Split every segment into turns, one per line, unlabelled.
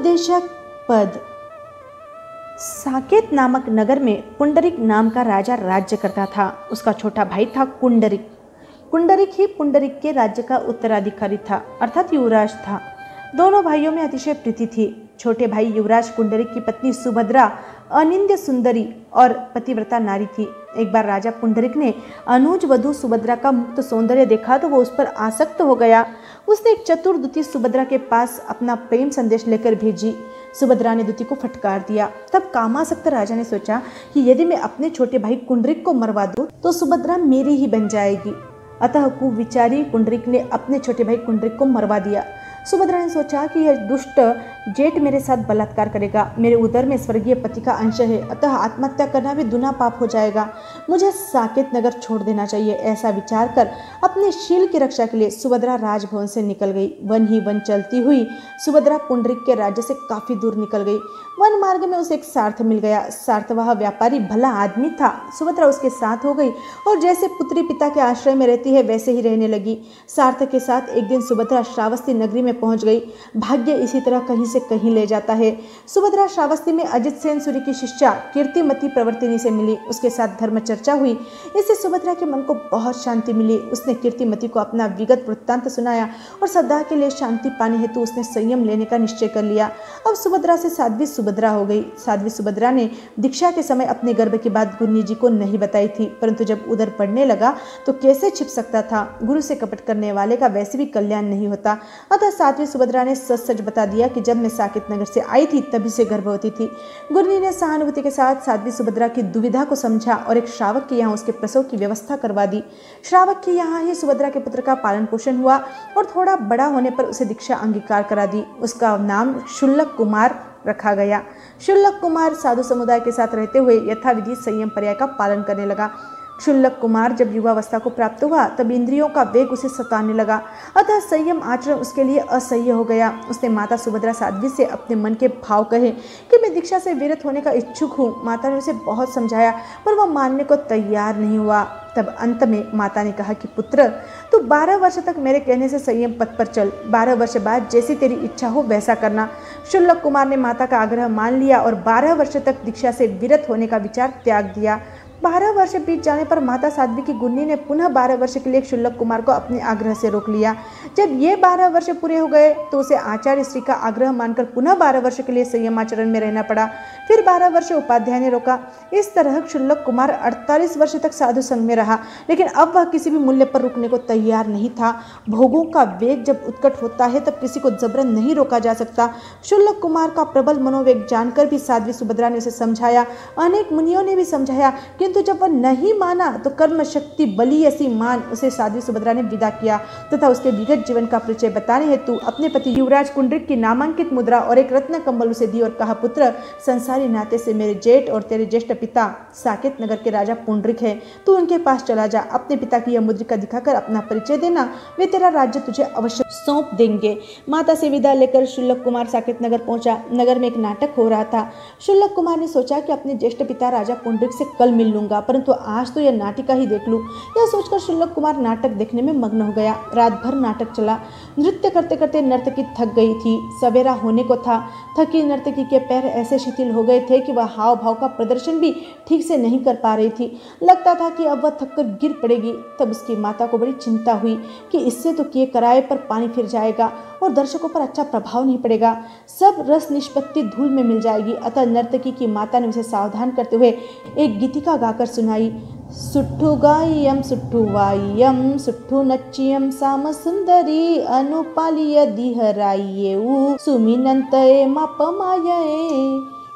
उपदेशक पद। साकेत नामक नगर में पुंडरिक नाम का राजा राज्य करता था। उसका छोटा भाई था कुंडरिक। कुंडरिक ही पुंडरिक के राज्य का उत्तराधिकारी था, अर्थात युवराज था। दोनों भाइयों में अतिशय प्रीति थी। छोटे भाई युवराज कुंडरिक की पत्नी सुभद्रा अनिंद्य सुंदरी और पतिव्रता नारी थी। एक बार राजा पुंडरिक ने अनुज वधु सुभद्रा का मुक्त सौंदर्य देखा तो वो उस पर आसक्त हो गया। उसने एक चतुर दूती सुभद्रा के पास अपना प्रेम संदेश लेकर भेजी। सुभद्रा ने दूती को फटकार दिया। तब कामासक्त राजा ने सोचा कि यदि मैं अपने छोटे भाई कुंडरिक को मरवा दूं तो सुभद्रा मेरी ही बन जाएगी। अतः कुविचारी कुंडरिक ने अपने छोटे भाई कुंडरिक को मरवा दिया। सुभद्रा ने सोचा कि यह दुष्ट जेठ मेरे साथ बलात्कार करेगा, मेरे उदर में स्वर्गीय पति का अंश है, अतः आत्महत्या करना भी दुना पाप हो जाएगा। मुझे साकेत नगर छोड़ देना चाहिए। ऐसा विचार कर अपने शील की रक्षा के लिए सुभद्रा राजभवन से निकल गई। वन ही वन चलती हुई सुभद्रा पुंडरिक के राज्य से काफी दूर निकल गई। वन मार्ग में उसे एक सार्थ मिल गया। सार्थवाह व्यापारी भला आदमी था। सुभद्रा उसके साथ हो गई और जैसे पुत्री पिता के आश्रय में रहती है वैसे ही रहने लगी। सार्थ के साथ एक दिन सुभद्रा श्रावस्ती नगरी में पहुंच गई। भाग्य इसी तरह कहीं से कहीं ले जाता है। सुभद्रा श्रावस्ती में अजित सेन सूर्य की शिष्या कीर्तिमती प्रवर्तिनी से मिली। उसके साथ धर्म चर्चा हुई। इससे सुभद्रा के मन को बहुत शांति मिली। उसने कीर्तिमती को अपना विगत वृत्तांत सुनाया और सदा के लिए शांति पाने हेतु उसने संयम लेने का निश्चय कर लिया। अब सुभद्रा से साध्वी सुभद्रा हो गई। साध्वी सुभद्रा ने दीक्षा के समय अपने गर्भ की बात गुरनी जी को नहीं बताई थी, परंतु जब उधर पड़ने लगा तो कैसे छिप सकता था। गुरु से कपट करने वाले का वैसे भी कल्याण नहीं होता। अतः साध्वी सुभद्रा ने सच सच बता दिया कि जब मैं साकेत नगर से आई थी तभी से गर्भवती थी। गुरनी ने सहानुभूति के साथ साध्वी सुभद्रा की दुविधा को समझा और एक श्रावक के यहाँ उसके प्रसव की व्यवस्था करवा दी। श्रावक के यहाँ ही सुभद्रा के पुत्र का पालन पोषण हुआ और थोड़ा बड़ा होने पर उसे दीक्षा अंगीकार करा दी। उसका नाम शुल्लक कुमार रखा गया। शुल्लक कुमार साधु समुदाय के साथ रहते हुए यथाविधि संयम पर्याय का पालन करने लगा। शुल्लक कुमार जब युवावस्था को प्राप्त हुआ तब इंद्रियों का वेग उसे सताने लगा, अतः संयम आचरण उसके लिए असह्य हो गया। उसने माता सुभद्रा साध्वी से अपने मन के भाव कहे कि मैं दीक्षा से विरत होने का इच्छुक हूँ। माता ने उसे बहुत समझाया पर वह मानने को तैयार नहीं हुआ। तब अंत में माता ने कहा कि पुत्र, तू 12 वर्ष तक मेरे कहने से संयम पथ पर चल। 12 वर्ष बाद जैसी तेरी इच्छा हो वैसा करना। शुल्लक कुमार ने माता का आग्रह मान लिया और 12 वर्ष तक दीक्षा से विरत होने का विचार त्याग दिया। 12 वर्ष बीत जाने पर माता साध्वी की गुन्नी ने पुनः 12 वर्ष के लिए शुल्लक कुमार को अपने आग्रह से रोक लिया। जब ये 12 वर्ष पूरे हो गए तो उसे आचार्य श्री का आग्रह मानकर पुनः 12 वर्ष के लिए संयम आचरण में रहना पड़ा। फिर 12 वर्ष उपाध्याय ने रोका। इस तरह शुल्लक कुमार 48 वर्ष तक साधु संघ में रहा, लेकिन अब वह किसी भी मूल्य पर रुकने को तैयार नहीं था। भोगों का वेग जब उत्कट होता है तब किसी को जबरन नहीं रोका जा सकता। शुल्लक कुमार का प्रबल मनोवेग जानकर भी साध्वी सुभद्रा ने उसे समझाया। अनेक मुनियों ने भी समझाया, किंतु जब वह नहीं माना तो कर्म शक्ति बली ऐसी मान उसे साध्वी सुभद्रा ने विदा किया तथा उसके विगत जीवन का परिचय बताने हेतु अपने पति युवराज कुंडरिक की नामांकित मुद्रा और एक रत्न कंबल उसे दी और कहा, पुत्र, संसारी नाते से मेरे जेठ और तेरे ज्येष्ठ पिता साकेत नगर के राजा पुंडरिक है। तू उनके पास चला जा। अपने पिता की यह मुद्रिका दिखाकर अपना परिचय देना, वे तेरा राज्य तुझे अवश्य सौंप देंगे। माता से विदा लेकर शुल्लक कुमार साकेत नगर पहुंचा। नगर में एक नाटक हो रहा था। शुल्लक कुमार ने सोचा कि अपने ज्येष्ठ पिता राजा पुंडरिक से कल मिल लूंगा, परंतु आज तो यह नाटिका ही देख लूं। यह सोचकर शुल्लक कुमार नाटक देखने में मग्न हो गया। रात भर नाटक चला। नृत्य करते करते नर्तकी थक गई थी। सवेरा होने को था। थकी नर्तकी के पैर ऐसे शिथिल हो गए थे कि वह हाव भाव का प्रदर्शन भी ठीक से नहीं कर पा रही थी। लगता था कि अब वह थककर गिर पड़ेगी। तब उसकी माता को बड़ी चिंता हुई कि इससे तो किए कराए पर पानी फिर जाएगा और दर्शकों पर अच्छा प्रभाव नहीं पड़ेगा। सब रस निष्पत्ति धूल में मिल जाएगी। अतः नर्तकी की माता ने उसे सावधान करते हुए एक गीतिका गाकर सुनाई। सुट्ठु गायम सुट्ठु वायम सुट्ठु नच्चियम साम सुंदरी अनुपालिय दिहराइये सुमिनंतये मापमाये।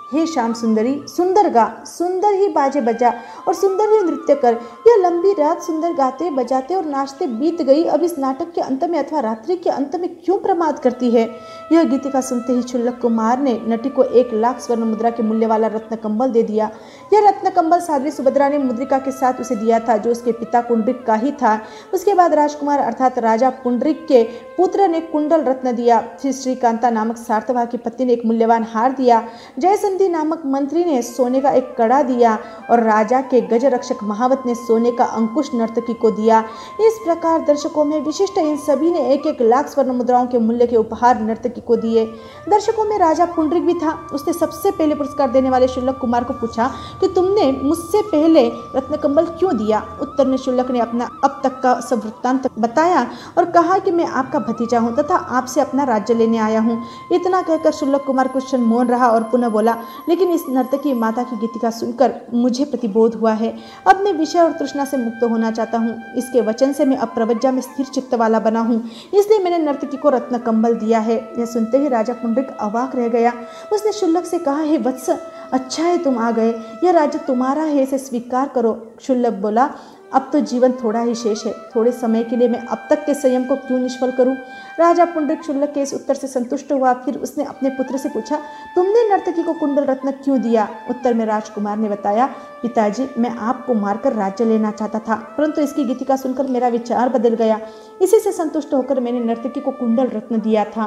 हे श्याम सुंदरी, सुंदर गा, सुंदर ही बाजे बजा और सुंदर ही नृत्य कर। यह लंबी रात सुंदर गाते बजाते और नाचते बीत गई, अब इस नाटक के अंत में अथवा रात्रि के अंत में क्यों प्रमाद करती है। यह गीतिका सुनते ही शुल्लक कुमार ने नटी को 1 लाख स्वर्ण मुद्रा के मूल्य वाला रत्न कंबल दे दिया। यह रत्न कम्बल साध्वी सुभद्रा ने मुद्रिका के साथ उसे दिया था, जो उसके पिता पुंडरीक का ही था। उसके बाद राजकुमार अर्थात राजा पुंडरीक के पुत्र ने कुंडल रत्न दिया। फिर श्रीकांता नामक सार्थवाह की पत्नी ने एक मूल्यवान हार दिया। जयसंधि नामक मंत्री ने सोने का एक कड़ा दिया और राजा के गज रक्षक महावत ने सोने का अंकुश नर्तकी को दिया। इस प्रकार दर्शकों में विशिष्ट इन सभी ने 1-1 लाख स्वर्ण मुद्राओं के मूल्य के उपहार नर्तकी को दिए। दर्शकों में राजा पुंडरीक भी था। उसने सबसे पहले पुरस्कार देने वाले शुल्लक कुमार को पूछा कि तुमने मुझसे पहले रत्नकंबल क्यों दिया। उत्तर में शुल्लक ने अपना अब तक का सब वृत्तांत बताया और कहा कि मैं आपका भतीजा हूँ तथा आपसे अपना राज्य लेने आया हूँ। इतना कहकर शुल्लक कुमार कुछ क्षण मौन रहा और पुनः बोला, लेकिन इस नर्तकी माता की गीतिका सुनकर मुझे प्रतिबोध हुआ है। अब मैं विषय और तृष्णा से मुक्त होना चाहता हूँ। इसके वचन से मैं अब प्रवज्जा में स्थिर चित्त वाला बना हूँ, इसलिए मैंने नर्तकी को रत्न कंबल दिया है। यह सुनते ही राजा पुंडरीक अवाक रह गया। उसने शुल्लक से कहा, हे वत्स, अच्छा है तुम आ गए, यह राज्य तुम्हारा है, इसे स्वीकार करो। शुल्लक बोला, अब तो जीवन थोड़ा ही शेष है, थोड़े समय के लिए मैं अब तक के संयम को क्यों निष्फल करूं। राजा पुंडरीक शुल्लक के इस उत्तर से संतुष्ट हुआ। फिर उसने अपने पुत्र से पूछा, तुमने नर्तकी को कुंडल रत्न क्यों दिया। उत्तर में राजकुमार ने बताया, पिताजी, मैं आपको मारकर राज्य लेना चाहता था, परंतु इसकी गीतिका सुनकर मेरा विचार बदल गया। इसी से संतुष्ट होकर मैंने नर्तकी को कुंडल रत्न दिया था।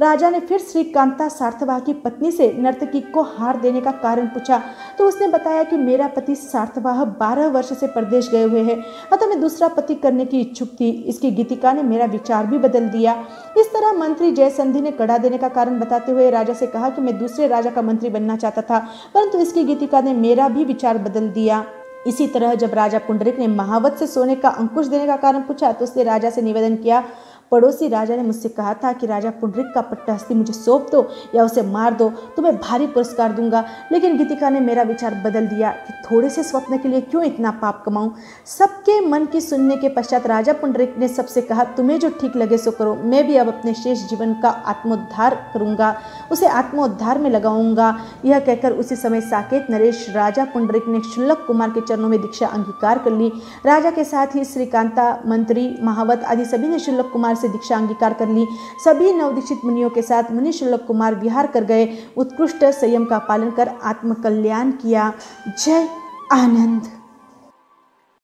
राजा ने फिर श्रीकांता सार्थवाह की पत्नी से नर्तकी को हार देने का कारण पूछा, तो उसने बताया कि मेरा पति सार्थवाह 12 वर्ष से परदेश गए हुए हैं, अतः मैं दूसरा पति करने की इच्छुक थी। इसकी गीतिका ने मेरा विचार भी बदल दिया। इस तरह मंत्री जयसंधि ने कड़ा देने का कारण बताते हुए राजा से कहा कि मैं दूसरे राजा का मंत्री बनना चाहता था, परंतु इसकी गीतिका ने मेरा भी विचार बदल दिया। इसी तरह जब राजा पुंडरीक ने महावत से सोने का अंकुश देने का कारण पूछा, तो उसने राजा से निवेदन किया, पड़ोसी राजा ने मुझसे कहा था कि राजा पुंडरीक का पट्टहस्ती मुझे सौंप दो या उसे मार दो तो मैं भारी पुरस्कार दूंगा, लेकिन गीतिका ने मेरा विचार बदल दिया कि थोड़े से स्वप्न के लिए क्यों इतना पाप कमाऊं। सबके मन की सुनने के पश्चात राजा पुंडरीक ने सबसे कहा, तुम्हें जो ठीक लगे सो करो, मैं भी अब अपने शेष जीवन का आत्मोद्धार करूंगा, उसे आत्मोद्धार में लगाऊंगा। यह कहकर उसी समय साकेत नरेश राजा पुंडरीक ने शुल्लक कुमार के चरणों में दीक्षा अंगीकार कर ली। राजा के साथ ही श्रीकांता, मंत्री, महावत आदि सभी ने शुल्लक कुमार से दीक्षा अंगीकार कर ली। सभी नवदीक्षित मुनियों के साथ मुनि शुल्लक कुमार विहार कर गए। उत्कृष्ट संयम का पालन कर आत्मकल्याण किया। जय आनंद।